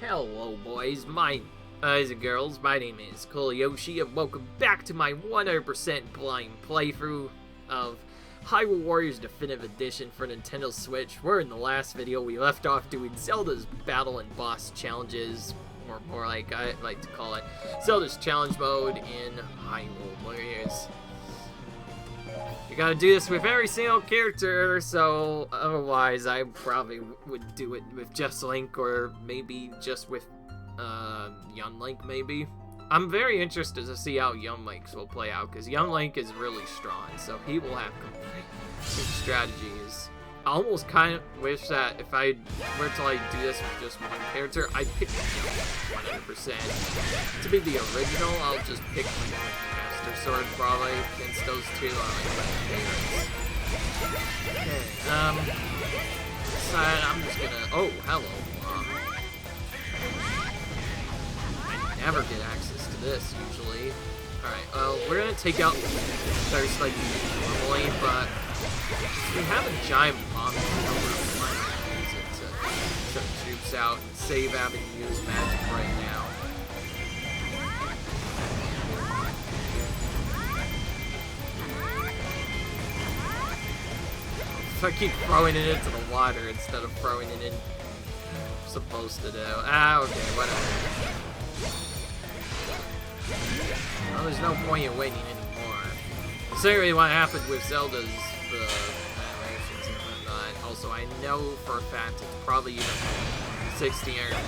Hello boys, guys and girls, my name is Yoshi, and welcome back to my 100% blind playthrough of Hyrule Warriors Definitive Edition for Nintendo Switch. We're in the last video, we left off doing Zelda's battle and boss challenges, or more like I like to call it, Zelda's challenge mode in Hyrule Warriors. You gotta do this with every single character, so otherwise I probably would do it with just Link, or maybe just with young Link, maybe. I'm very interested to see how young Link's will play out, because young Link is really strong, so he will have complete strategies. I almost kind of wish that if I were to like do this with just one character, I'd pick 100%. To be the original, I'll just pick Master Sword probably, against those two are like my favorites. Okay, I'm just gonna, oh, hello, I never get access to this, usually. Alright, well, we're gonna take out Thirst like normally, but we have a giant bomb, I might use it to shut troops out and save having to use magic right now. I keep throwing it into the water instead of throwing it in. I'm supposed to do. Ah, okay, whatever. Well, there's no point in waiting anymore. Considering what happened with Zelda's animations and whatnot. Also, I know for a fact it's probably even 1600 we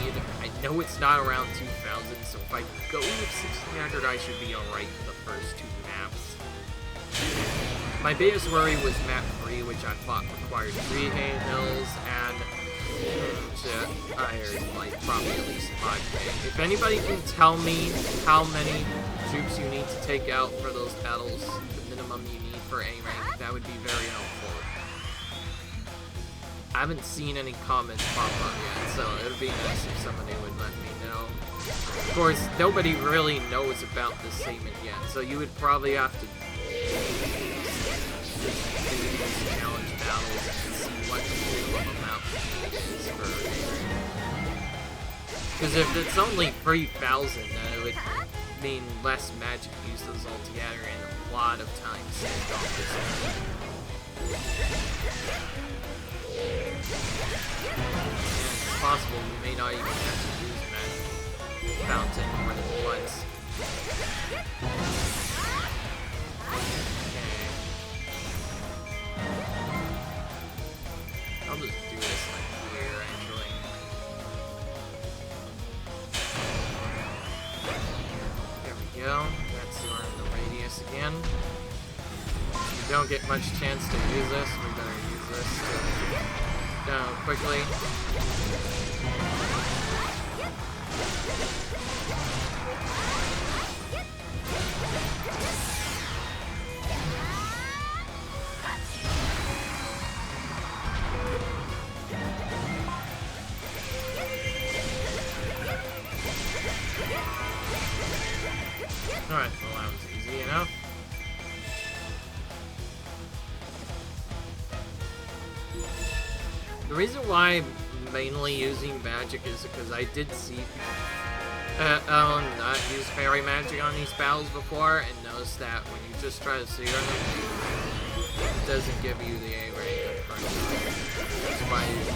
need. I know it's not around 2000, so if I go with 1600, I should be alright for the first two maps. My biggest worry was map 3, which I thought required 3 hay hills, and I heard like probably at least 5. If anybody can tell me how many troops you need to take out for those battles, the minimum you need for A rank, that would be very helpful. I haven't seen any comments pop up yet, so it would be nice if somebody would let me know. Of course, nobody really knows about this segment yet, so you would probably have to challenge battles and see what the minimum amount is for because if it's only 3,000, then it would mean less magic uses altogether and a lot of time saved off this area. It's possible we may not even have to use magic fountain more than once. I'll just do this like here, actually. There we go. That's on the radius again. If we don't get much chance to use this, we better use this to go quickly. Alright, well that was easy enough. The reason why I'm mainly using magic is because I did see not use fairy magic on these battles before, and noticed that when you just try to see them, it doesn't give you the A rank. That's why I use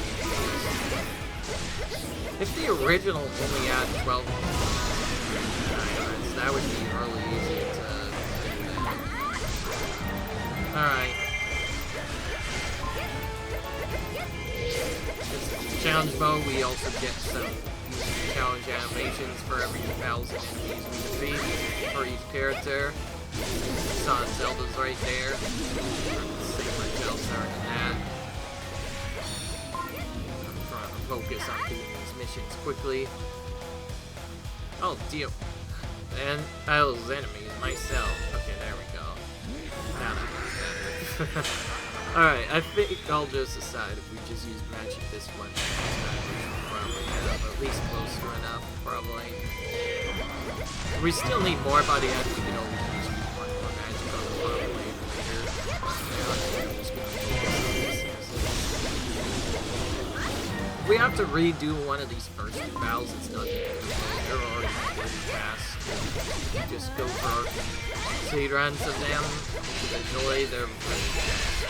this. If the original only had 12 diamonds, that would be really easy to do that. Alright. Challenge mode, we also get some challenge animations for every 1,000 enemies we defeat for each character. Saw Zelda's right there. Say much else other than that. I'm trying to focus on doing these missions quickly. Oh, deal. And those enemies myself. Okay, there we go. Now that looks better. Alright, I think I'll just decide if we just use magic this one. Probably have at least close to enough, probably. We still need more by the end. We can always use one more magic on the bottom later. I'm just gonna focus on this. we have to redo one of these first two battles, it's not they're already pretty fast. You just go for speed runs of them. Usually they're pretty fast.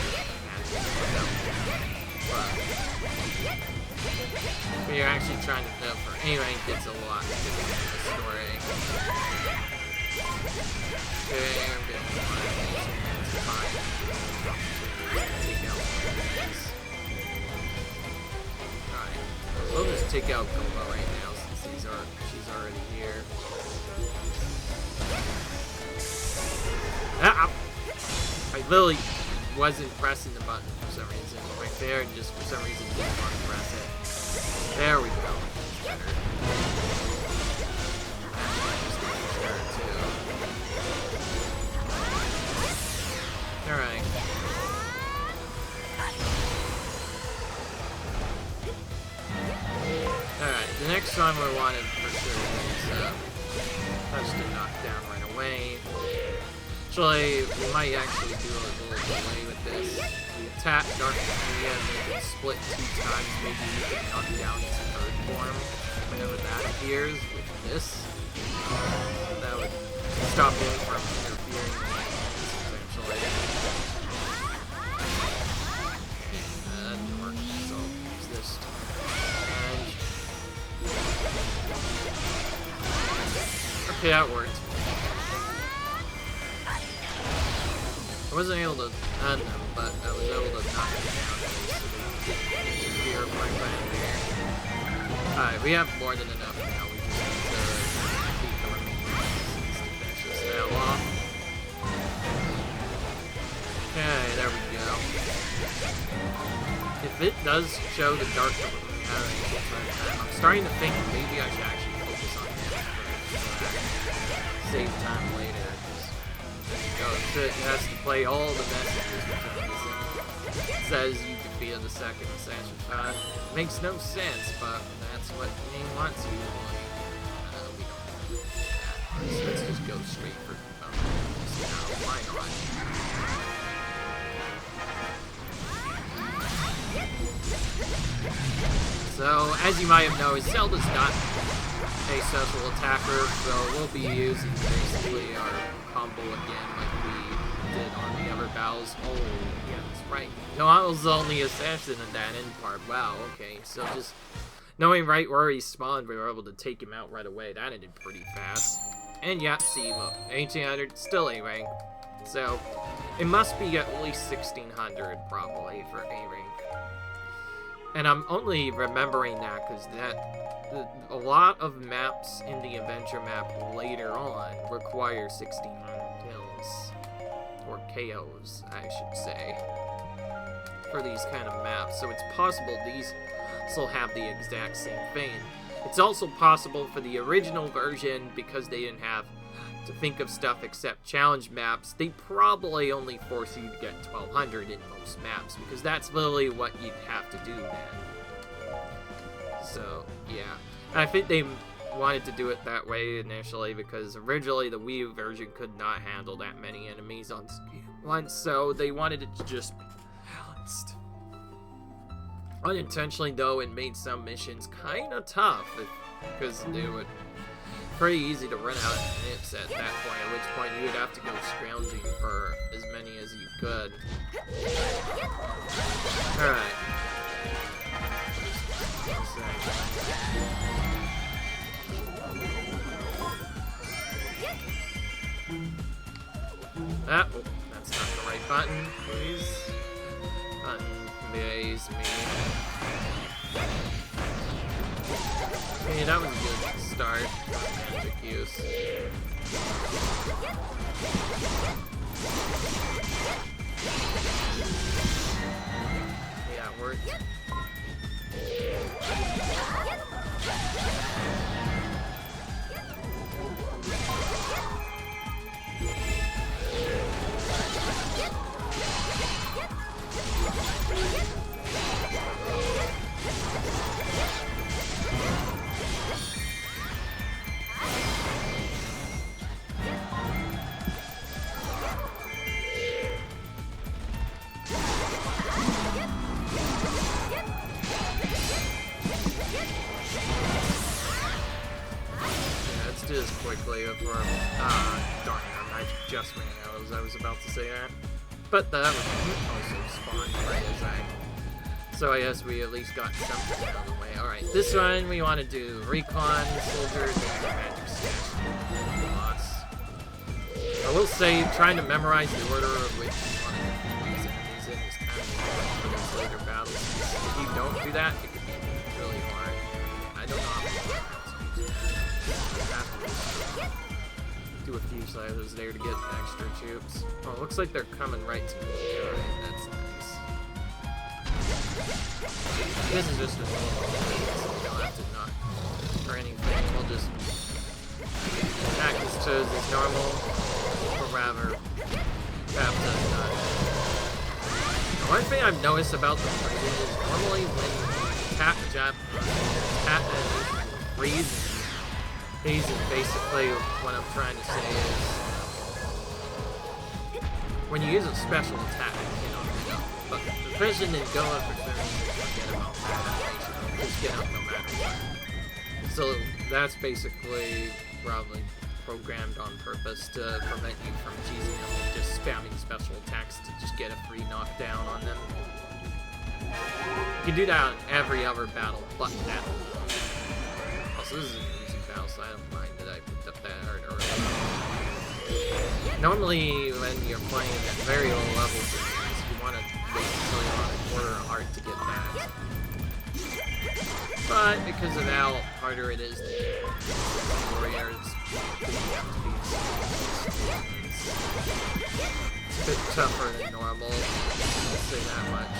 But you're actually trying to build for A rank, it's a lot to do with the story. Okay, I'm getting fine. Take out these. Alright. We'll just take out Goma right now since she's already here. Ah! I literally wasn't pressing the button for some reason right there, and just for some reason didn't want to press it. There we go. Better. Alright. Alright, the next one we wanted for sure is touch to knock down right away. Actually, we might actually do a little delay with this. We attack Dark Area, make it split 2 times, maybe we can knock down its third form whenever that appears with this. That would stop him from interfering with my hands, essentially. That didn't work, so use this to manage. Okay, that worked. I wasn't able to end them, but I was able to knock them down at least, so they didn't interfere with my plan there. Alright, we have more than enough now. We just need to beat the remaining pieces to finish this battle off. Okay, there we go. If it does show the dark cover we have a different time, I'm starting to think maybe I should actually focus on him first. Save time later. It has to play all the messages for some reason. It says you defeated the second assassin pod. Makes no sense, but that's what the game wants you to play. We don't have to do that. So let's just go straight for now. Why not? So, as you might have noticed, Zelda's not a social attacker, so we'll be using basically our combo again like we did on the other battles. Oh, yeah, that's right. No, I was the only assassin in that end part. Wow, okay. So just knowing right where he spawned, we were able to take him out right away. That ended pretty fast. And yeah, see, look, 1800, still A rank. So it must be at least 1600 probably for A rank. And I'm only remembering that because a lot of maps in the adventure map later on require 1600 kills, or KOs, I should say, for these kind of maps. So it's possible these still have the exact same thing. It's also possible for the original version, because they didn't have to think of stuff except challenge maps, they probably only force you to get 1200 in most maps, because that's literally what you'd have to do then. So, yeah. And I think they wanted to do it that way initially, because originally the Wii U version could not handle that many enemies on once, so they wanted it to just be balanced. Unintentionally, though, it made some missions kind of tough, because they would pretty easy to run out of hits at that point, at which point you would have to go scrounging for as many as you could. Alright. Ah, oh, that's not the right button, please. Unmaze me. Okay, that was a good start. Magic use. Yeah, it worked. do this quickly before darn it, I just ran out as I was about to say that. But that was also spawned right as so I guess we at least got something out of the way. Alright, this one we want to do Recon, Soldier, and Magic Stash boss. I will say, trying to memorize the order of which you want to defeat these enemies in is kind of important for those later battles. If you don't do that, it could be really hard. I don't know how to do a few sizes there to get extra troops. Oh, it looks like they're coming right to me. Alright, that's nice. This is just a normal thing, so we don't have to knock or anything. We'll just attack his toes as normal, or rather, have to not. The one thing I've noticed about the freezing is normally when you tap and freeze, is basically what I'm trying to say is when you use a special attack, you know, but the precision and going for 30, forget about that. Just get up no matter what. So that's basically probably programmed on purpose to prevent you from cheesing them and just spamming special attacks to just get a free knockdown on them. You can do that on every other battle but that. Also, this is an easy battle, so I don't mind that I picked up that art earlier. Normally, when you're playing at very low levels, you want to wait until you're on a quarter heart to get that. But because of how harder it is to get warriors, it's a bit tougher than normal, I'll say that much.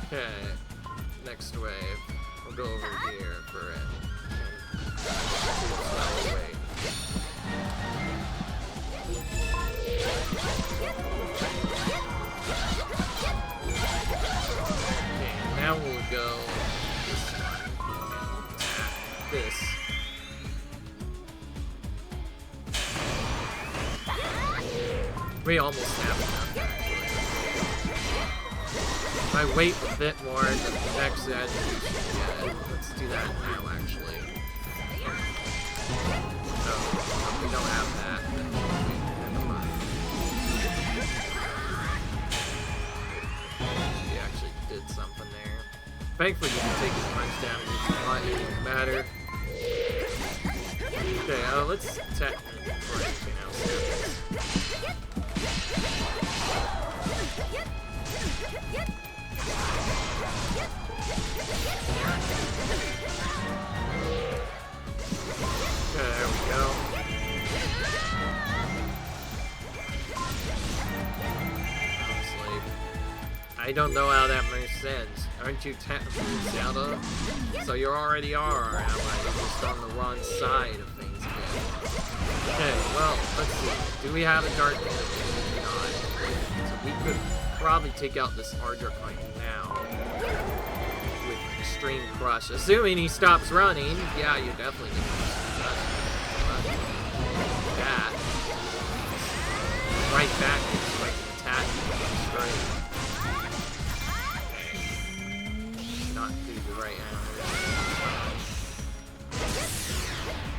Okay, next wave. We'll go over here for it. Okay, now we'll go this one and this. We almost have enough, actually. If I wait a bit more, the next edge we should get it. Let's do that now, actually. So, if we don't have that, then never mind. We actually did something there. Thankfully, you can take as much damage as you want, it doesn't matter. Okay, let's attack before anything else happens. Okay, there we go. Honestly, I don't know how that makes sense. Aren't you technically Zelda? So you already are our ally, you're just on the wrong side of things again. Okay, well, let's see. Do we have a dark enemy? Not. So we could probably take out this Ardracoin now with Extreme Crush. Assuming he stops running, yeah, you definitely need to that. Right back, it's like an attack straight. Not do the right animation.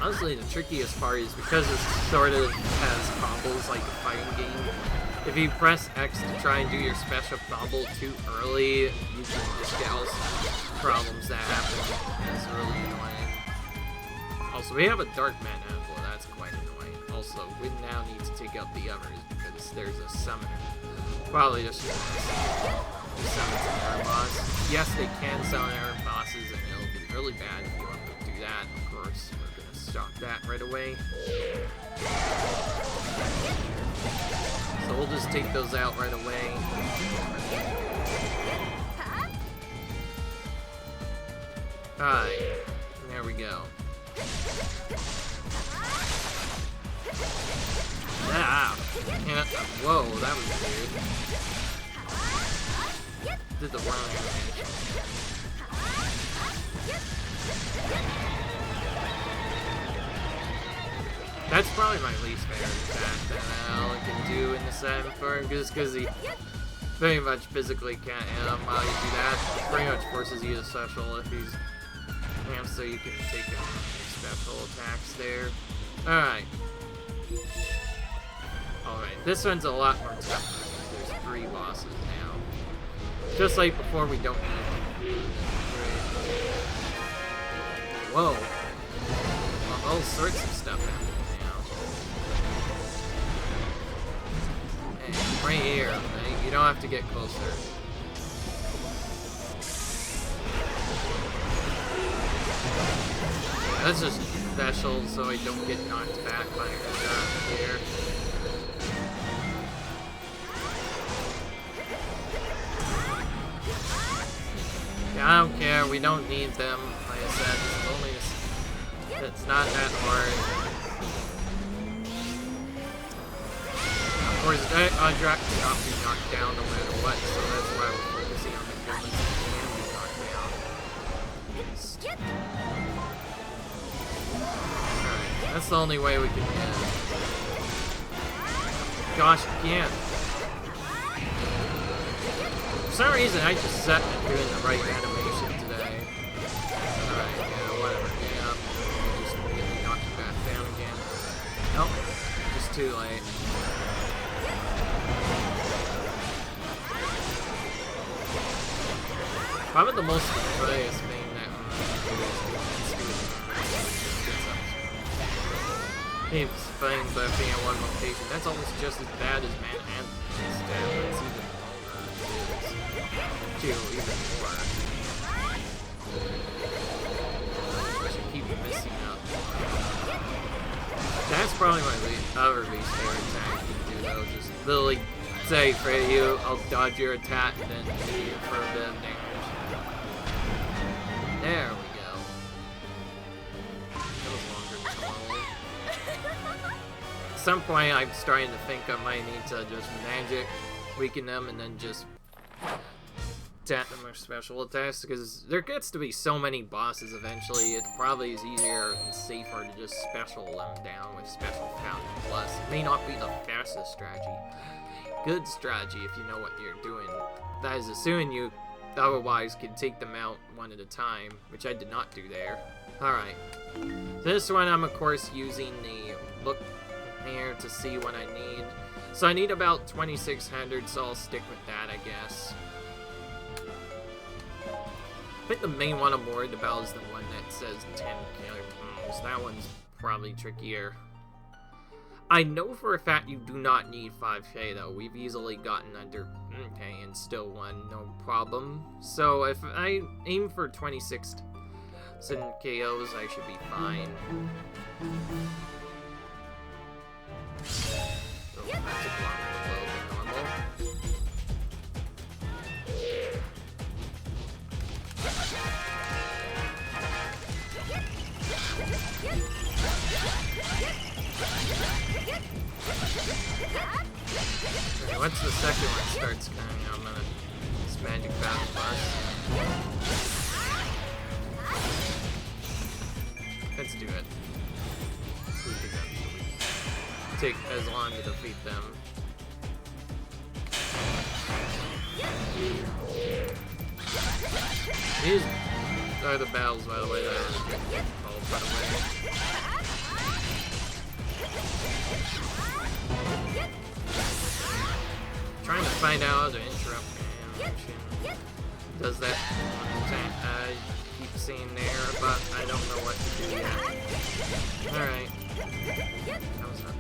Honestly, the trickiest part is because it sort of has combos like a fighting game. If you press X to try and do your special combo too early, you can just get all problems that happen. It's really annoying. Also, we have a Dark Mana Apple, that's quite annoying. Also, we now need to take out the others because there's a summoner. Probably just summon some air boss. Yes, they can summon air bosses, and it'll be really bad if you want to do that. Of course, we're gonna stop that right away. So we'll just take those out right away. Alright, there we go. Ah! Yeah, whoa, that was weird. Did the wrong animation. That's probably my least favorite attack that Alan can do in the second form, just because he very much physically can't hit him while you do that. It pretty much forces you to special if he's so you can take him special attacks there. Alright. Alright, this one's a lot more tough. There's 3 bosses now. Just like before, we don't need... Whoa. Well, all sorts of stuff happening now. And right here, right? You don't have to get closer. That's just special so I don't get knocked back by a shot here. Yeah, I don't care, we don't need them. Like I said, it's not that hard. Of course, that Undrak cannot be knocked down no matter what, so that's why we're focusing on the villains that can be knocked down. Alright, that's the only way we can get it. Gosh, you can't. For some reason, I just set at doing the right animation today. Alright, yeah, whatever. Yeah, just immediately knocked it back down again. Nope, just too late. Probably the most hilarious thing that keeps playing but being in one location. That's almost just as bad as Manhattan. It's even even more. I should keep missing out. That's probably my other least favorite attack you can do though. Just literally say for you, I'll dodge your attack and then hit you for a bit of damage. There we go. That was longer than normal. At some point, I'm starting to think I might need to just magic weaken them and then just attack them with special attacks, because there gets to be so many bosses eventually, it probably is easier and safer to just special them down with special fountain plus. It may not be the fastest strategy. Good strategy if you know what you're doing. That is assuming you otherwise can take them out one at a time, which I did not do there. Alright. This one I'm of course using the look here to see what I need. So I need about 2600, so I'll stick with that, I guess. I think the main one I'm worried about is the one that says 10 killer bombs. That one's probably trickier. I know for a fact you do not need 5k though. We've easily gotten under 10k and still won, no problem. So if I aim for 26 KOs, I should be fine. Oh, that took longer to load than normal. Okay, once the second one starts coming, I'm gonna use Magic Battle Plus. Let's do it. Take as long to defeat them. These are the battles, by the way, that are difficult, by the way. Trying to find out how to interrupt animation. Does that attack I keep seeing there, but I don't know what to do yet. Alright. That was not good.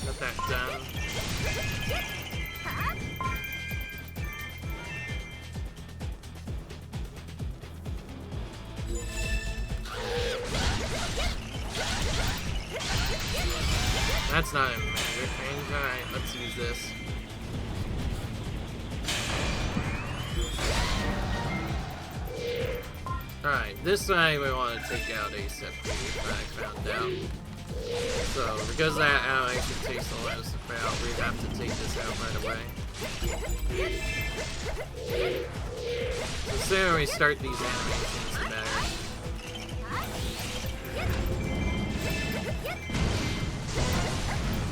Got that done. That's not a magic range. Alright, let's use this. Alright, this time we want to take out ASAP, I found out. So, because that animation takes the last out, we have to take this out right away. The sooner we start these animations, the better.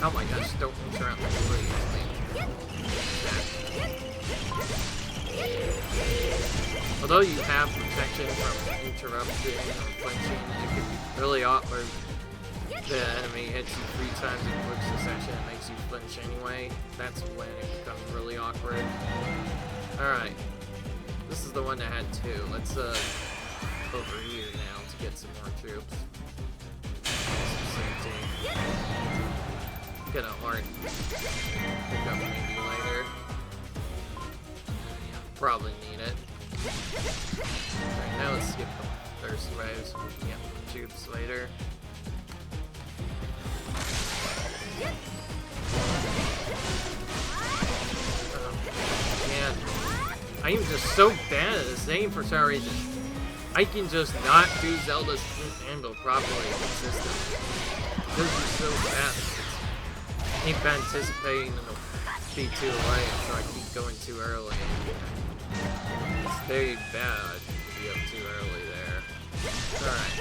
Oh my gosh, don't interrupt me, please. Although you have protection from interrupting or flinching, it can be really awkward. The enemy hits you 3 times in quick succession and makes you flinch anyway. That's when it becomes really awkward. Alright. This is the one that had 2. Let's over here now to get some more troops. Same team. Get a heart. Pick up maybe later. Yeah, probably need it. Alright, now let's skip the first waves. We can get more troops later. Man, I am just so bad at this game for some reason. I can just not do Zelda's handle properly consistently. Because you're so fast. I keep anticipating it'll be too late, so I keep going too early. It's very bad to be up too early there. Alright.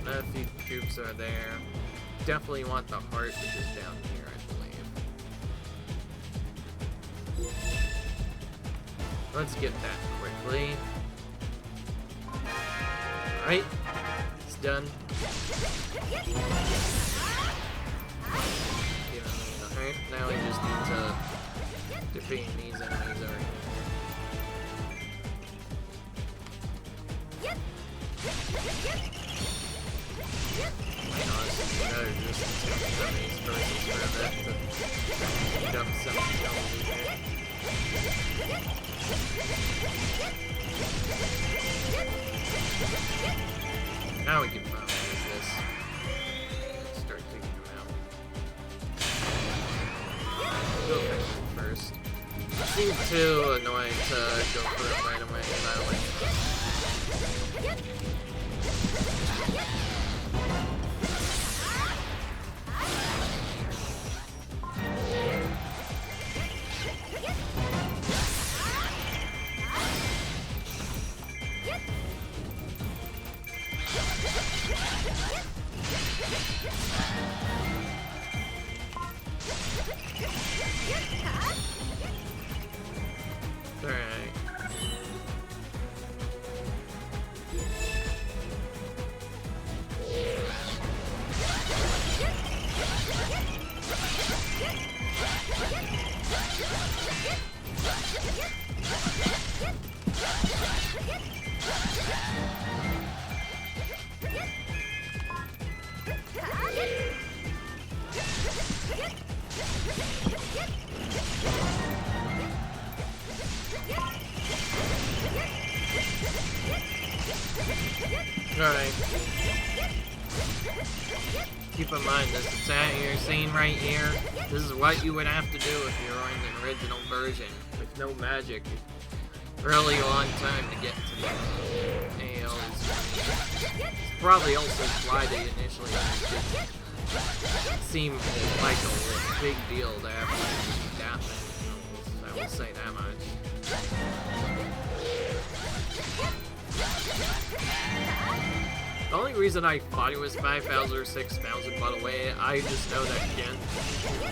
A few troops are there. Definitely want the heart, which is down here, I believe. Let's get that quickly. Alright. It's done. Giving me the heart. Now we just need to defeat these enemies over here. Honestly, better just take these versus for a bit to beat up some kills here. Now we can finally use this. Start taking them out. Go first. It seems too annoying to go for it right away, and I don't like it. Alright. Alright. Keep in mind, this attack you're seeing right here, this is what you would have to do if you're on the original version, with no magic. Really long time to get to the AOs. It's probably also why they initially didn't seem like a big deal to have that many. I will say that much. The only reason I thought it was 5,000 or 6,000, by the way, I just know that again,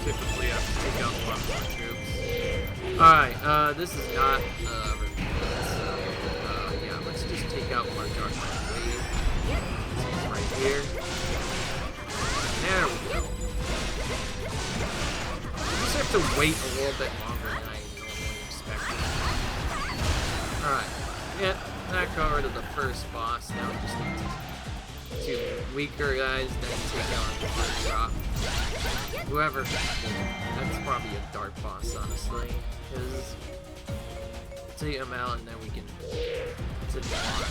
typically have to take out a lot more troops. Alright, this is not so, yeah, let's just take out more Dark Wave. Right here. There we go. You just have to wait a little bit longer than I normally expected. Alright, yeah, that covered to the first boss, now we just need to two weaker guys, then take out the first drop. Whoever, that's probably a dark boss, honestly, because take him out and then we can sit down.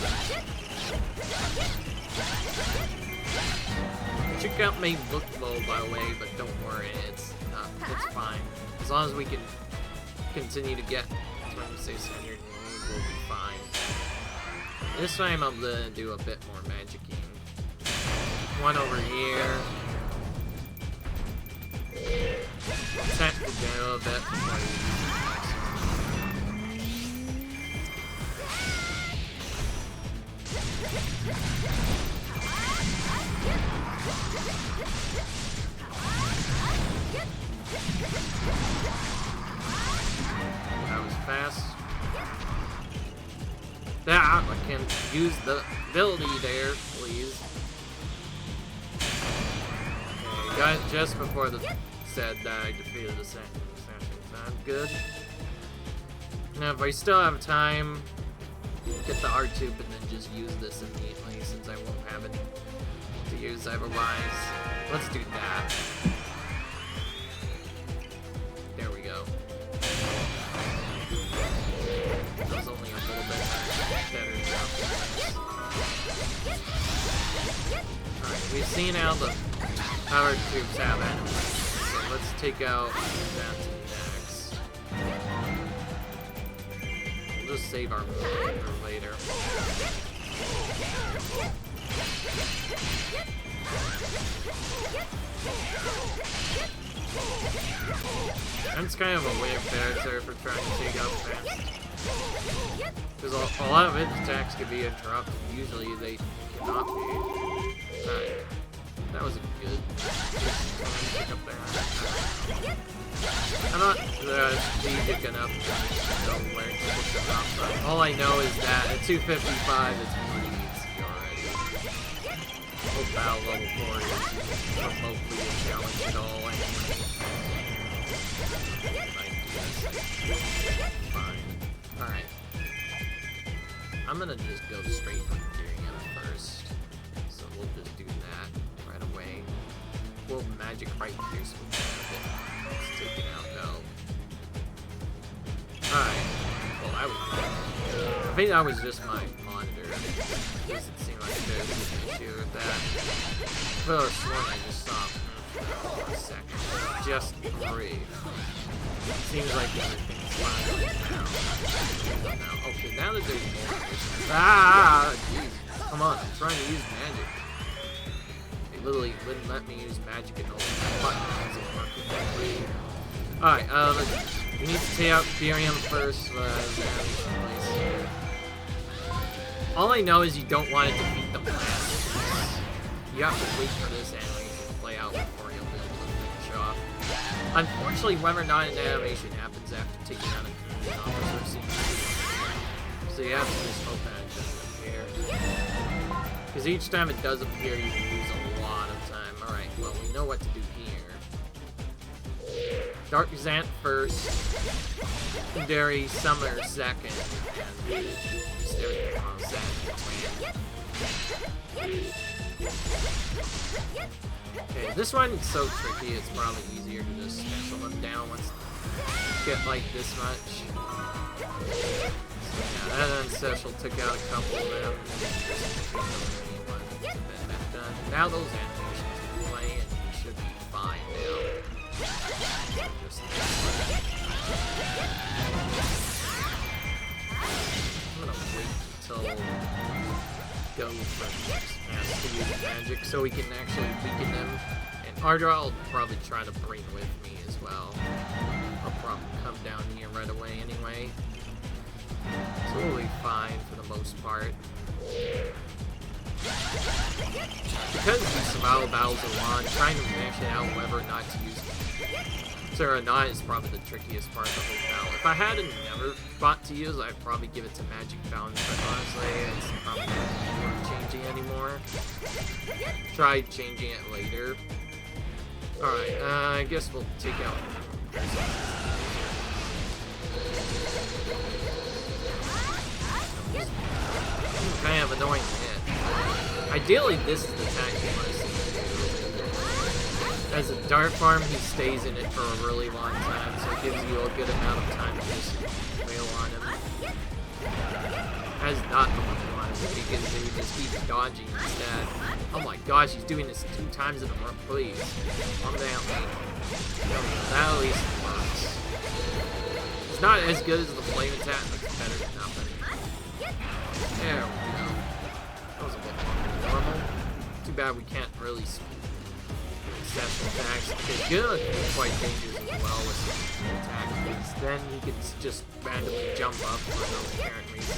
Check out may look low, by the way, but don't worry, it's fine. As long as we can continue to get 2600, we'll be fine. This time I'm gonna do a bit more magicking. One over here. Attack the down a bit before you use that was fast. Ah, I can use the ability there, please. Okay, got it just before the said that I defeated the assassin. I'm good. Now, if I still have time, get the R tube and then just use this immediately, since I won't have it to use otherwise. Let's do that. There we go. That was only a little bit better job. Alright, we've seen how the power tubes have enemies, so let's take out that next. We'll just save our movement for later. That's kind of a weird character for trying to take out fast. Because a lot of its attacks can be interrupted. Usually they cannot be. Alright. That was a good pick up there. I'm not strategic enough to know where to pick them up, but all I know is that at 255 it's pretty easy already. Oh, battle level 4 is remotely a challenge at all anyway. Fine. Alright. I'm gonna just go straight for Tyrion first. So we'll just do that right away. We'll magic right here so we can have it. Let's take it out though. Alright. Well, that was I think that was just my monitor. It doesn't seem like there's an issue with that. I could have sworn I just saw for a second. Just brief. Seems like everything's fine now. Okay, now that there's more. Ah! Jeez. Come on, I'm trying to use magic. They literally wouldn't let me use magic and all that button doesn't work correctly. Alright, we need to take out Tyrion first. All I know is you don't want to defeat the blast. You have to wait for this animation to play out before you'll be able to finish off. Unfortunately, whether or not an animation happens after taking out an officer seems so you have to just hope that it doesn't appear. Because each time it does appear, you lose a lot of time. Alright, well, we know what to do here. Dark Xanth first. Secondary Summer second. And okay, this one's so tricky, it's probably easier to just special them down once you get like this much. So yeah, that unspecial took out a couple of them. Now those animations can play and you should be fine now. Just I'm gonna wait until go for next match to use magic so we can actually weaken them. And Ardra will probably try to bring with me as well. I'll probably come down here right away anyway. So we'll be fine for the most part. Because these survival battles are long, trying to mash it out whether or not to use or not is probably the trickiest part of the whole battle. If I had another spot to use, I'd probably give it to Magic Fountain, but honestly, it's probably not worth changing anymore. Try changing it later. Alright, I guess we'll take out kind of annoying hit. Ideally, this is the attack you want to see. As a dart farm, he stays in it for a really long time, so it gives you a good amount of time to just wail on him. That's not the one you want to do, because he just keeps dodging instead. Oh my gosh, he's doing this 2 times in a row, please. Calm down, mate. That at least works. It's not as good as the flame attack, but it's better than nothing. There we go. That was a bit more than normal. Too bad we can't really special attacks, because Ganon can be quite dangerous as well with some attacks, because then he can just randomly jump up for no apparent reason.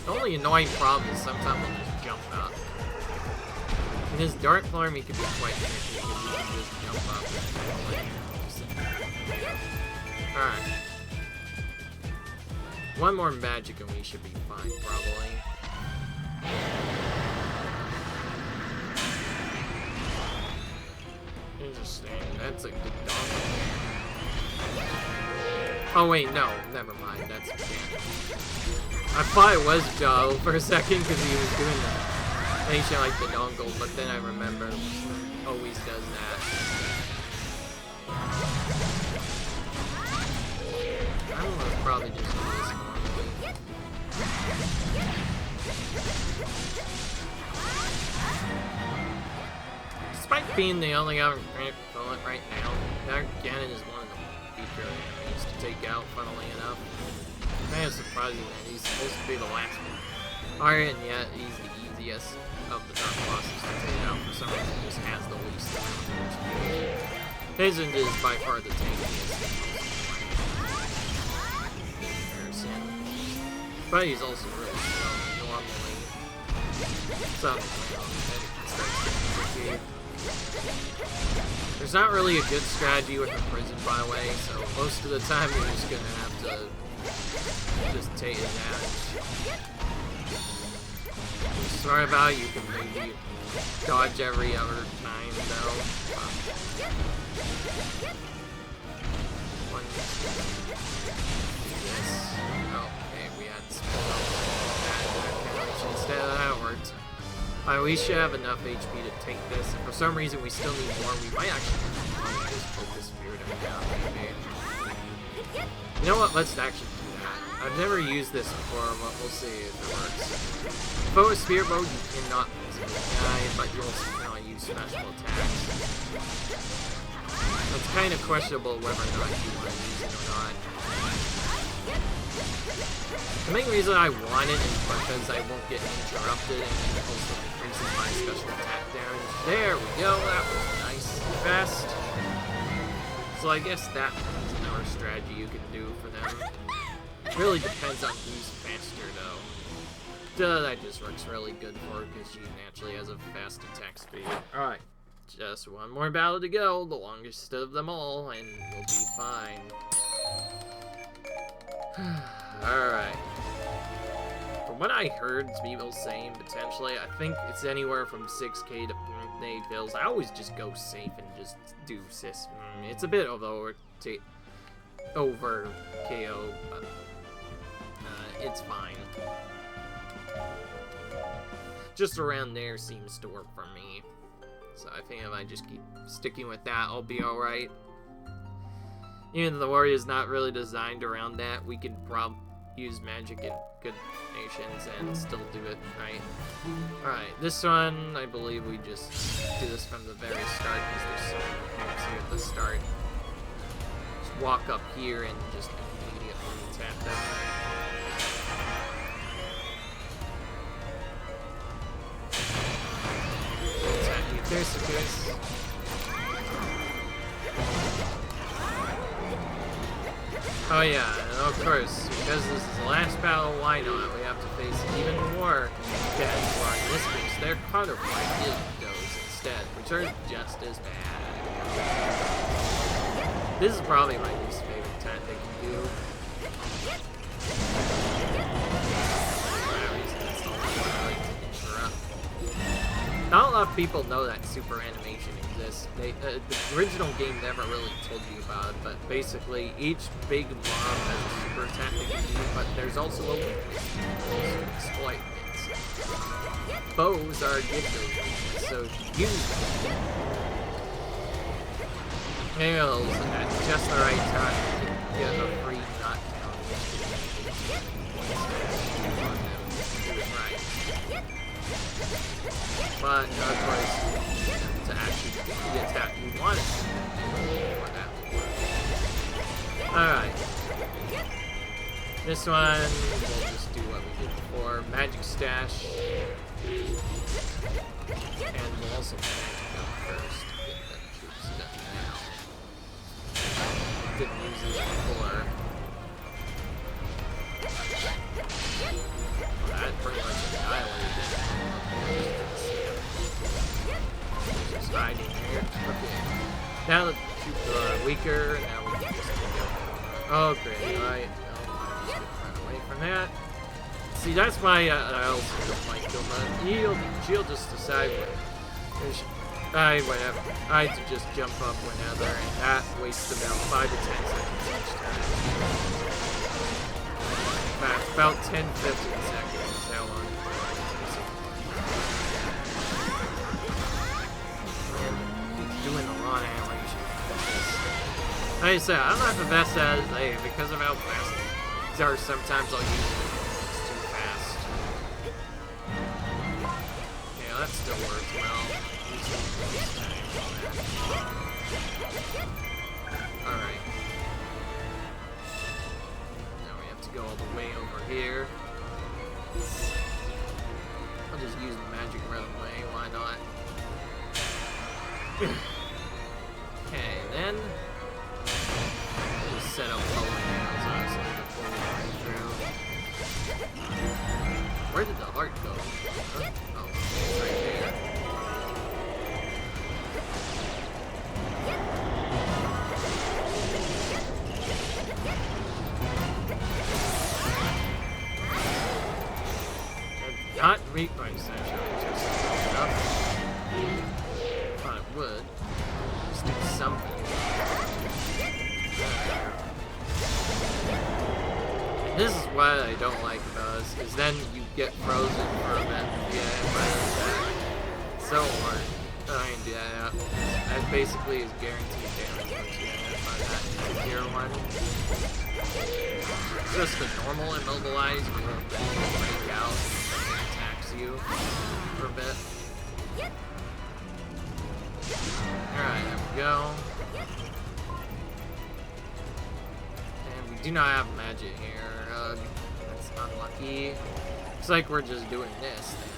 The only annoying problem is sometimes he'll just jump up. In his Dark Form, he can be quite tricky because he can just jump up and alright. One more magic and we should be fine, probably. Interesting. That's a good dog. Oh wait, no. Never mind. That's Ganon. I thought it was Joe for a second because he was doing that. Ancient like the dongle, but then I remember always does that. I don't know, probably just do this normally. Despite being the only other opponent right now, Ganon is one of the weaker enemies to take out, funnily enough. Kind of surprising that he's supposed to be the last one. Alright, and yet he's the easiest of the dark bosses to take out. For some reason, he just has the least amount of HP. His end is by far the tankiest comparison. But he's also really slow normally. So, there's not really a good strategy with a prison, by the way, so most of the time you're just gonna have to just take advantage. Sorry about it, you can maybe dodge every other time, though. Okay, we had damage instead of that worked. We should have enough HP to take this. If for some reason we still need more, we might actually just focus spirit him down, maybe. You know what? Let's actually do that. I've never used this before, but we'll see if it works. Focus spirit mode, you cannot die, but you also cannot use special attacks. It's kind of questionable whether or not you want to use it or not. The main reason I want it is because I won't get interrupted and also increases my special attack damage. There we go, that was nice and fast. So I guess that is another strategy you can do for them. It really depends on who's faster though. Duh, that just works really good for her because she naturally has a fast attack speed. Alright, just one more battle to go, the longest of them all, and we'll be fine. Alright. From what I heard people saying, potentially, I think it's anywhere from 6k to 8 kills. I always just go safe and just do sis. It's a bit of over KO, but it's fine. Just around there seems to work for me. So I think if I just keep sticking with that, I'll be alright. Even though the warrior is not really designed around that, we can use magic in good nations and still do it right. Alright, this one, I believe we just do this from the very start because there's so many moves here at the start. Just walk up here and just immediately tap them. Tap you first, of course. Oh yeah, and of course, because this is the last battle, why not? We have to face even more bad war. In this case, their counterpart is those instead, which are just as bad. This is probably my least favorite attack they can do. For that reason, it's the one I like to interrupt. Not a lot of people know that super animation exists. The original game never really told you about it, but basically each big mob has a super attack they can do, but there's also a weakness to exploit it. Bows are good weakness, so use them. Nails at just the right time to get a free knockdown. Do it right. But of course, to actually get the attack you want it for that to work. Alright. This one, we'll just do what we did before. Magic Stash. And we'll also magic up first to get the troops done now. Didn't use this before. Well, that pretty much annihilated it. Just hiding here. Okay. Now the troops are weaker. Now we can just go. Oh, great. Right. No, just run away from that. See, that's why I also don't like Dilma. She'll just decide whatever. I had to just jump up whenever, and that wastes about 5 to 10 seconds each time. In fact, about 10-15 seconds is how long it takes. He's doing a lot of animation. Like I said, I'm not the best at it because of how fast these are. Sometimes I'll use it. It's too fast. Yeah, that still works well. Alright. Now we have to go all the way over here. I'll just use the magic right away, why not? Okay, then just set up all the arrows honestly before we run through. Where did the heart go? Oh, it's right there. Not weak by essentially, just enough. Thought it would. Just do something. And this is what I don't like about this, is then you get frozen for a bit. Yeah, so hard. I can do that. That basically is guaranteed damage once you identify that tier one. Just the normal immobilize, you don't break out. You for a bit. Alright, there we go. And we do not have magic here. That's unlucky. Looks like we're just doing this then.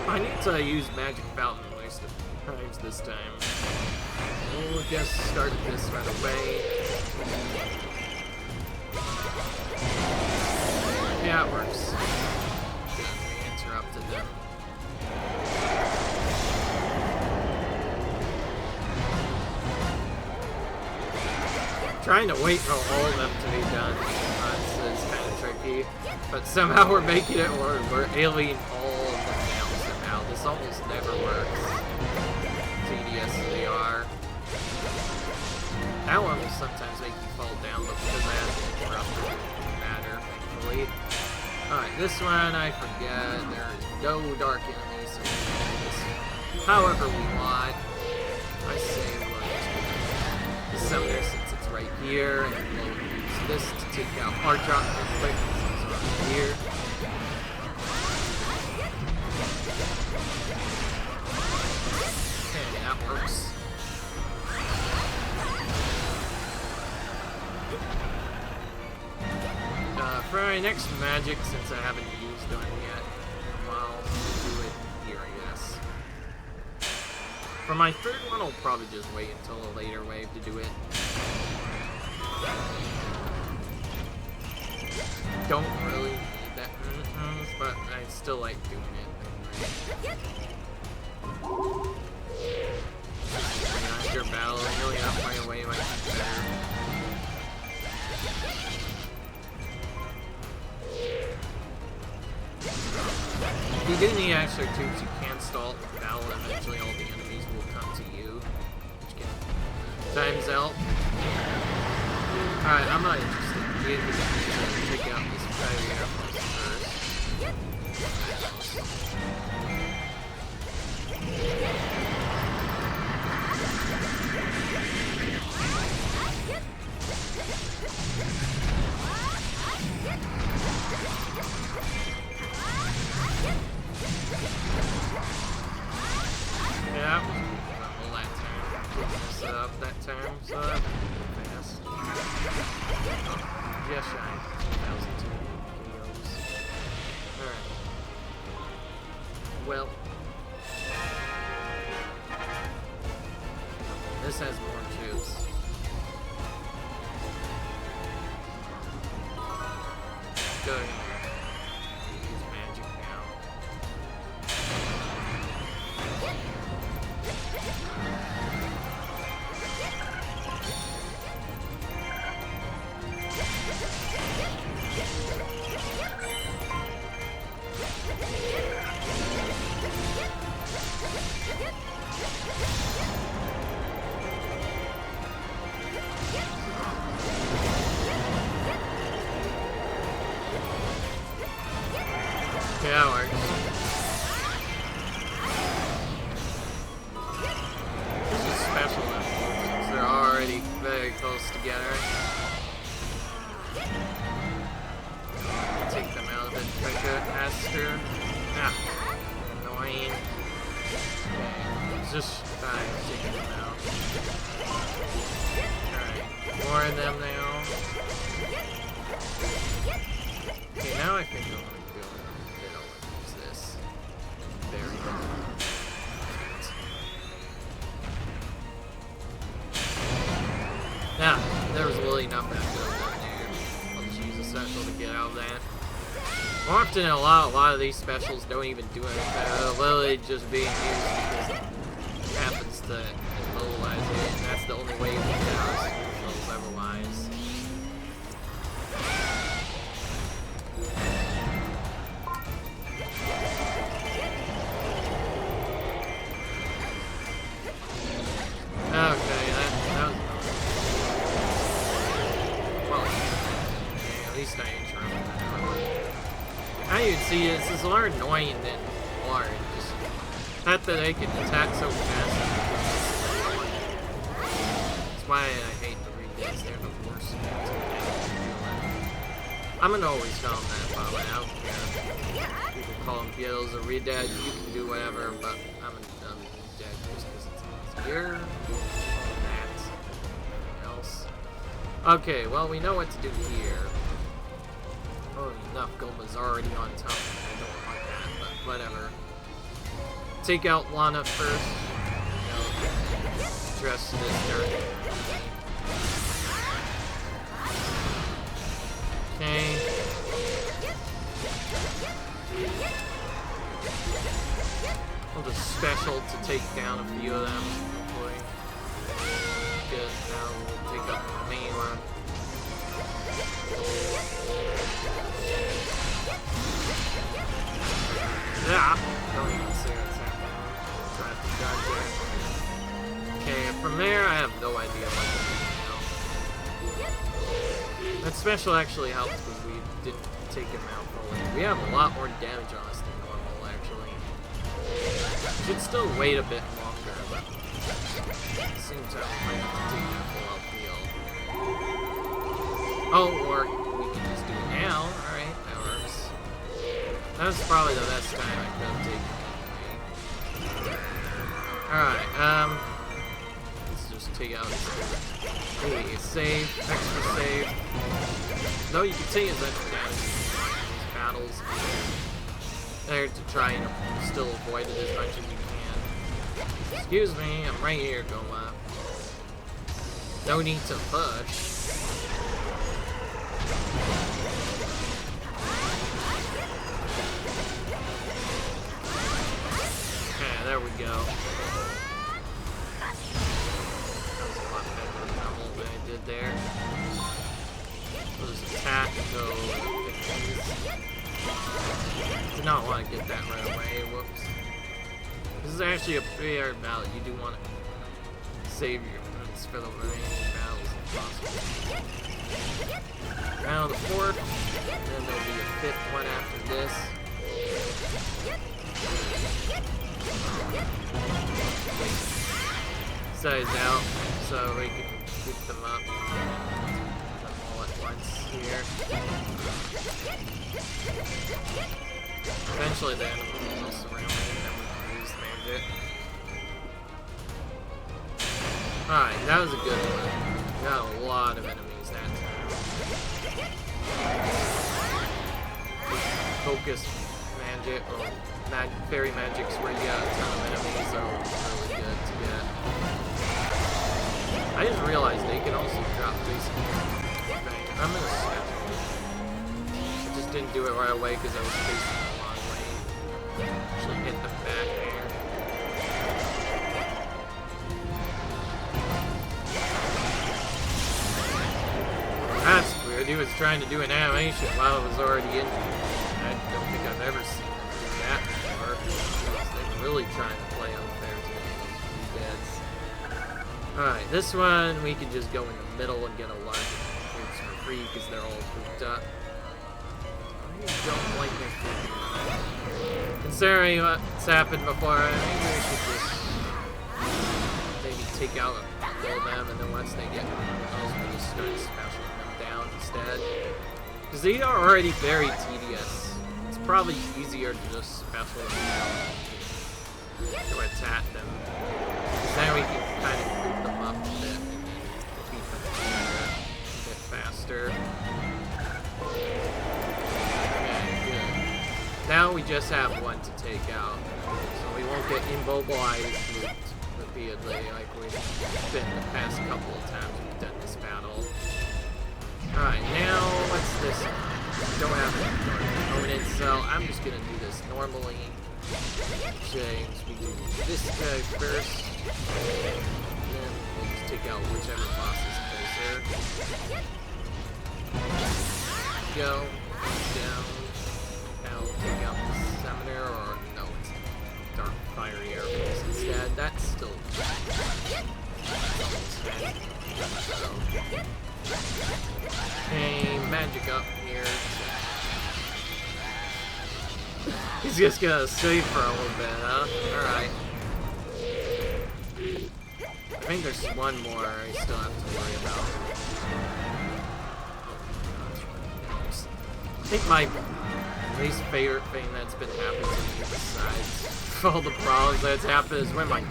I need to use Magic Fountain at least a few times this time. We'll just start this right away. Yeah, it works. Interrupted them. Trying to wait for all of them to be done is kind of tricky, but somehow we're making it, or we're alienating all of them down somehow. This almost never works. Tedious they are. That one will sometimes make you fall down, but because I have to interrupt it, it doesn't matter, thankfully. Alright, this one, I forget, there is no dark enemies, so we can do this however we want. I say we'll just do the summoner since it's right here, and we'll use this to take out hard drop real quick since it's right here. Okay, that works. For my next magic, since I haven't used one yet, well, we'll do it here, I guess. For my third one, I'll probably just wait until a later wave to do it. Don't really need that, but I still like doing it. After battle, really up my way might be better. you do need extra tubes, you can stall the battle, and eventually all the enemies will come to you. Time's out. Alright, I'm not interested. We need to take out this barrier first. Yeah, well, that turn. Mess it up that turn, so that went fast. Just shy. 2,002 videos. Alright. Well. This has more tubes. Good. Use magic now. Yeah, that works. This is special since they're already very close together. Take them out a bit quicker, faster. Ah, annoying. Okay, it's just taking them out. Alright, more of them now. Okay, now I think I want to go. This. There we go. Now, there was really not that good there. I'll just use a special to get out of that. More often than a lot of these specials don't even do anything. They're literally just being used because it happens to immobilize it, and that's the only way you can get out of specials otherwise. Okay, that was well, okay, at least I ain't trying that. Now you can see this is more annoying than hard. Just the fact that they can attack so fast. That's why I hate the redeads. They're the worst. I'm gonna always call them that, by the way. I don't care. People call them Beatles or redead. You can do whatever, but I'm a redead just because it's easier. Okay, well, we know what to do here. Oh, enough. Goma's already on top. I don't want that, but whatever. Take out Lana first. Address this dirt. Okay. We'll just special to take down a few of them. Hopefully. Good. Now we'll take up the main one. Yeah. Don't even see what's happening. Try to charge there. Okay, from there I have no idea what to do now. That special actually helped because we didn't take him out fully. We have a lot more damage on us than normal, actually. Should still wait a bit longer, but at the same time we might have to take that full health heal. Oh, or we can just do it now. Alright, that works. That was probably the best time I could have taken. Alright, let's just take out hey, save, extra save. Though you can take as much damage in these battles there to try and still avoid it as much as you can. Excuse me, I'm right here, Goma. No need to push. Okay, there we go. That was a lot better than what I did there. We'll just attack and go. Did not want to get that right away. Whoops. This is actually a fair battle. You do want to save your opponents for the remaining battles if possible. Round the fourth, and then there'll be a fifth one after this. Size out so we can keep them up. Them all at once here. Eventually the enemies will surround me and then we can use magic. Alright, that was a good one. We got a lot of enemies that time. Focus magic, or fairy magics where you got a ton of enemies are really good to get. I just realized they can also drop basically everything. I'm gonna skip. I just didn't do it right away because I was facing the long way. Actually hit them back there. That's weird. He was trying to do an animation while it was already in. I don't think I've ever seen him do that before. They're really trying to play unfair today, those deads. Alright, this one we can just go in the middle and get a lot of troops for free because they're all grouped up. I don't like their freaking. Considering what's happened before, maybe we should just maybe take out and kill them, and then once they get else, we just start smashing them down instead. Because they are already very tedious. It's probably easier to just special them down to attack them. Because then we can kind of group them up a bit and defeat them a bit faster. Okay, good. Now we just have one to take out. So we won't get immobilized repeatedly like we've been the past couple of times we've done this battle. Alright, now what's this? Don't have any opponents, so I'm just gonna do this normally. James, we do this guy first. And then we'll just take out whichever boss is closer. Go. Down. Now take out the summoner, or no, it's dark fiery arrows instead. That's still okay, magic up here. He's just gonna stay for a little bit, huh? Alright. I think there's one more I still have to worry about. I think my least favorite thing that's been happening to me besides all the problems that's happened is when my toes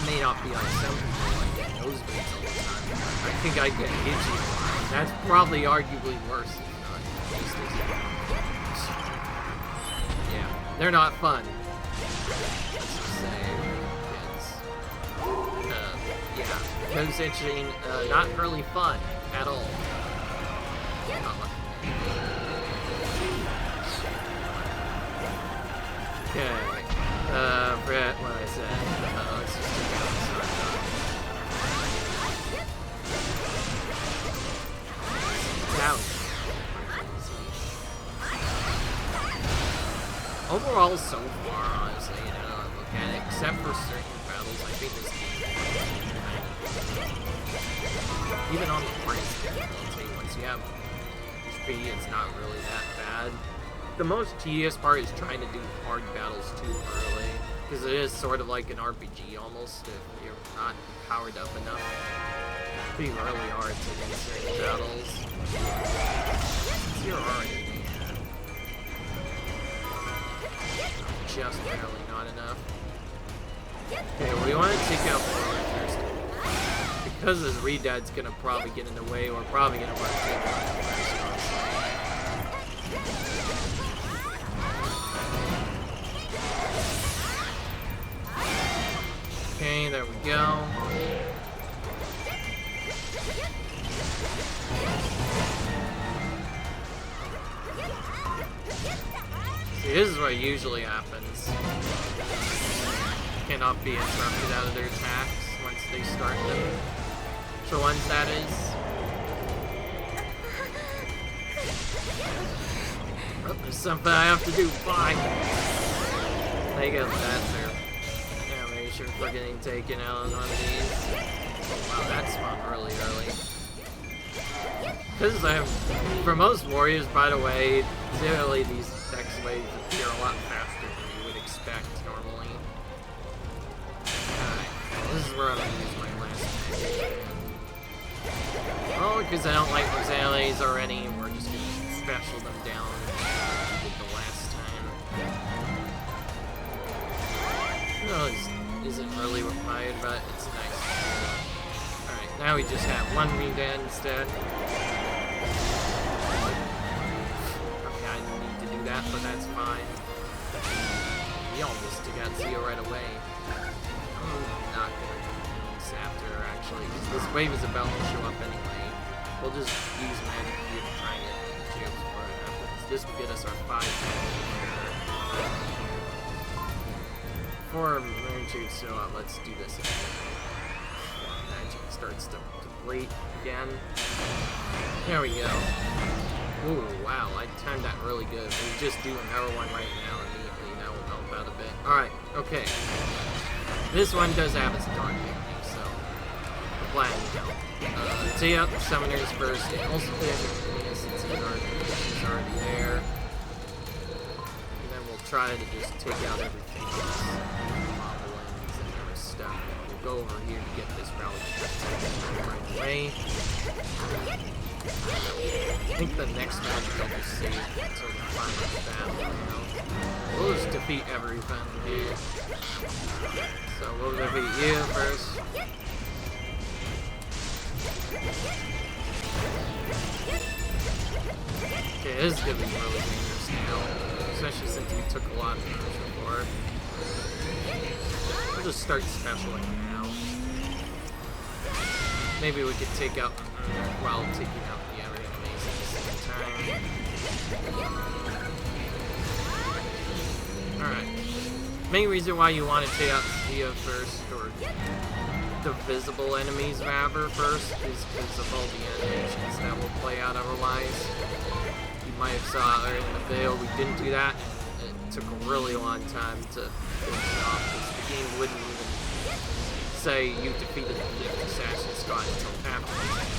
may not be like some people like get nosebleeds all the time. I think I get itchy. That's probably arguably worse, if not just as yeah, they're not fun. Let's just say, kids. Yeah, nose itching, not really fun at all. Okay, forget what I said. Let's just take out this down. Overall, so far, honestly, look at it, except for certain battles, I think this game, even on the first difficulty, once you have HP, it's not really that bad. The most tedious part is trying to do hard battles too early, because it is sort of like an RPG almost, if you're not powered up enough. It'd be really hard to win certain battles. Since you're already just barely not enough. Okay, we want to take out Warrior first. Because this Redad's gonna probably get in the way, we're probably gonna want to take out the first, honestly. Okay, there we go. See, this is what usually happens. Cannot be interrupted out of their attacks once they start them. extra ones, that is. Oh, there's something I have to do. Bye. There you go. That's there. Animation for getting taken out on one of these. Wow, that spawned really early. Because for most warriors, by the way, generally these next waves appear a lot faster than you would expect normally. Alright, this is where I'm going to use my last magic. Well, because I don't like those allies already, we're just going to special them down like we did the last time. No, this isn't really required, but it's nice. Alright, now we just have one read instead. Okay, I didn't need to do that, but that's fine. We almost got Zio right away. I'm not gonna do this after, actually, because this wave is about to show up anyway. We'll just use magic here to try and get shields for it after this. This will get us our 5 magic here. Before Moon Shoots show up, let's do this again. Magic starts to deplete again. There we go. Ooh, wow, I timed that really good. We just do another one right now immediately. That will help out a bit. Alright, okay. This one does have its dark enemy, so the plan tee up the summoners first, and also since he's already there. And then we'll try to just take out everything else. Moblins and other stuff. We'll go over here to get this rally right away. I think the next magic I'll just save until the final battle, you know. We'll just defeat everything here. So we'll defeat you first. Okay, this is gonna be really dangerous now. Especially since we took a lot of damage before. We'll just start specialing now. Maybe we could take out while taking out the other enemies at the same time. Alright. Main reason why you want to take out Zia first, or the visible enemies rather first, is because of all the animations that will play out otherwise. You might have saw earlier in the video, we didn't do that. It took a really long time to finish it off, because the game wouldn't even say you defeated the fifth assassin squad until afterwards.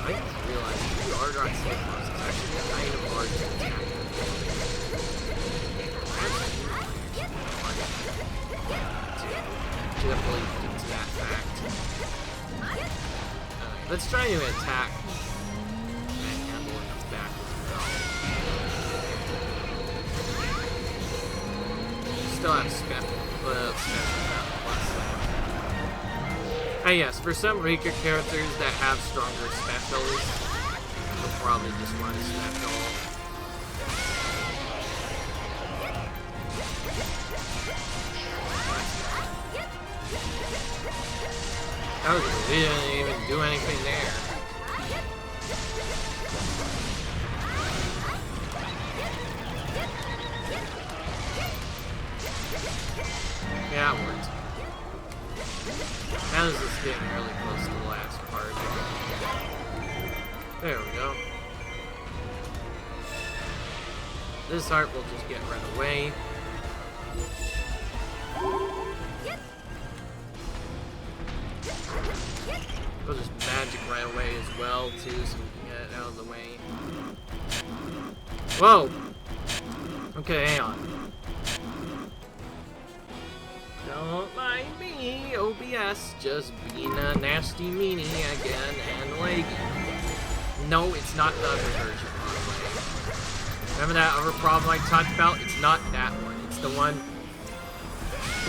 I just realized the Argon Cyclops is actually kind of hard to attack. Definitely get to that fact. Let's try to attack and handle enough back as well. Still have special plus. And yes, for some weaker characters that have stronger specials, you'll probably just want to special. Oh, we didn't even do anything there. Yeah, it worked. Now this is getting really close to the last part. There we go. This heart will just get right away. We'll just magic right away as well, too, so we can get it out of the way. Whoa! Okay, hang on. Don't mind me, OBS, just being a nasty meanie again and laggy. No, it's not the other version, by the way. Remember that other problem I talked about? It's not that one. It's the one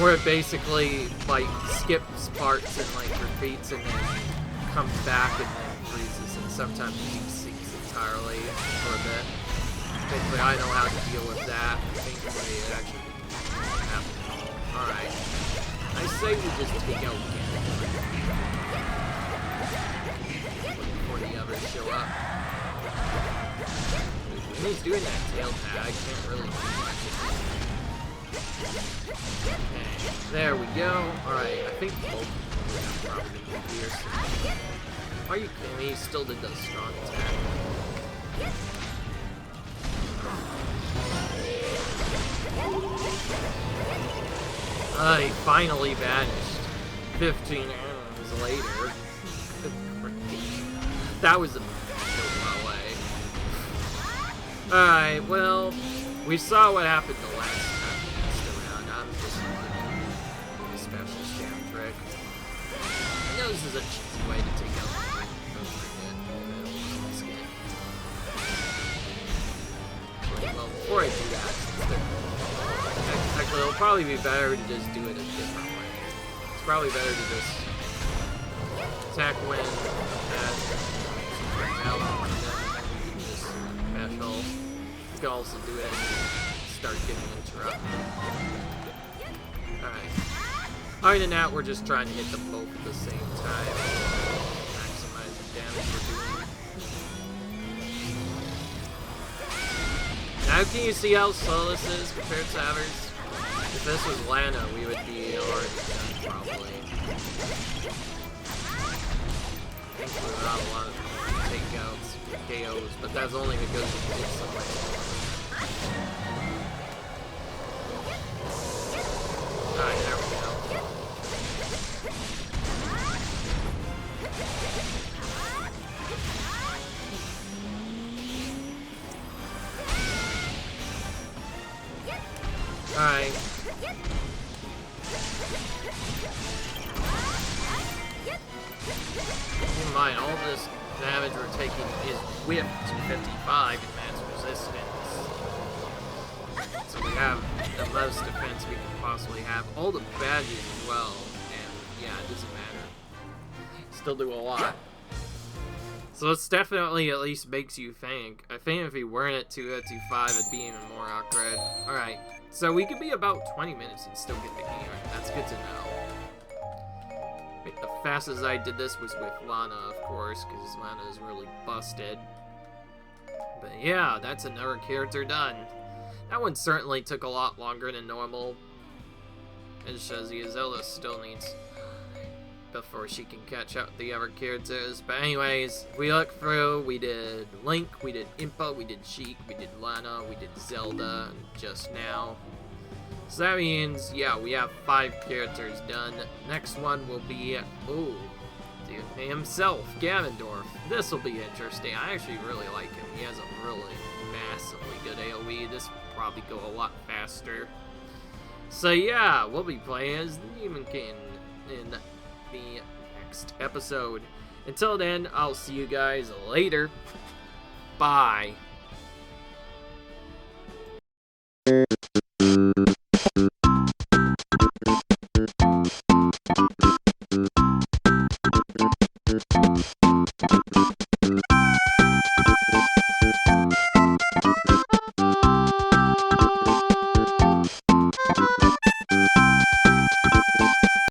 where it basically, like, skips parts and, like, repeats and then comes back and then freezes, and sometimes de-syncs entirely for a bit. Thankfully, I know how to deal with that. Thankfully, it actually didn't happen at all. Alright. I say we just take out Ganon before the others show up. When he's doing that tail tag, I can't really do much. Okay, there we go. Alright, I think both of them are probably here soon. Are you kidding me? He still did the strong attack. He finally vanished. 15 hours later. That was a no way. Alright, well, we saw what happened the last time we messed around. I'm just doing a special sham trick. I know this is a cheesy way to take out well, before I do that, actually, it'll probably be better to just do it a different way. It's probably better to just attack when that out, and then you can just special. You can also do it and start getting interrupted. Alright. Other than that, we're just trying to hit them both at the same time. Maximize the damage we're doing. Now can you see how slow this is compared to others? If this was Lana, we would be already done, probably. Without a lot of takeouts, KOs, but that's only because we did so much. Alright, there we go. Alright. Keep in mind, all this damage we're taking is with 255 and mass resistance. So we have the most defense we can possibly have. All the badges as well. And yeah, it doesn't matter. Still do a lot. So it's definitely at least makes you think. I think if we weren't at 255, it'd be even more awkward. Alright. So we could be about 20 minutes and still get the gear. That's good to know. The fastest I did this was with Lana, of course, because Lana is really busted. But yeah, that's another character done. That one certainly took a lot longer than normal. It shows you Zelda still needs before she can catch up with the other characters. But anyways, we look through, we did Link, we did Impa, we did Sheik, we did Lana, we did Zelda just now. So that means, yeah, we have 5 characters done. Next one will be, ooh, dude himself, Ganondorf. This will be interesting. I actually really like him. He has a really massively good AoE. This will probably go a lot faster. So yeah, we'll be playing as the Demon King in the next episode. Until then, I'll see you guys later. Bye.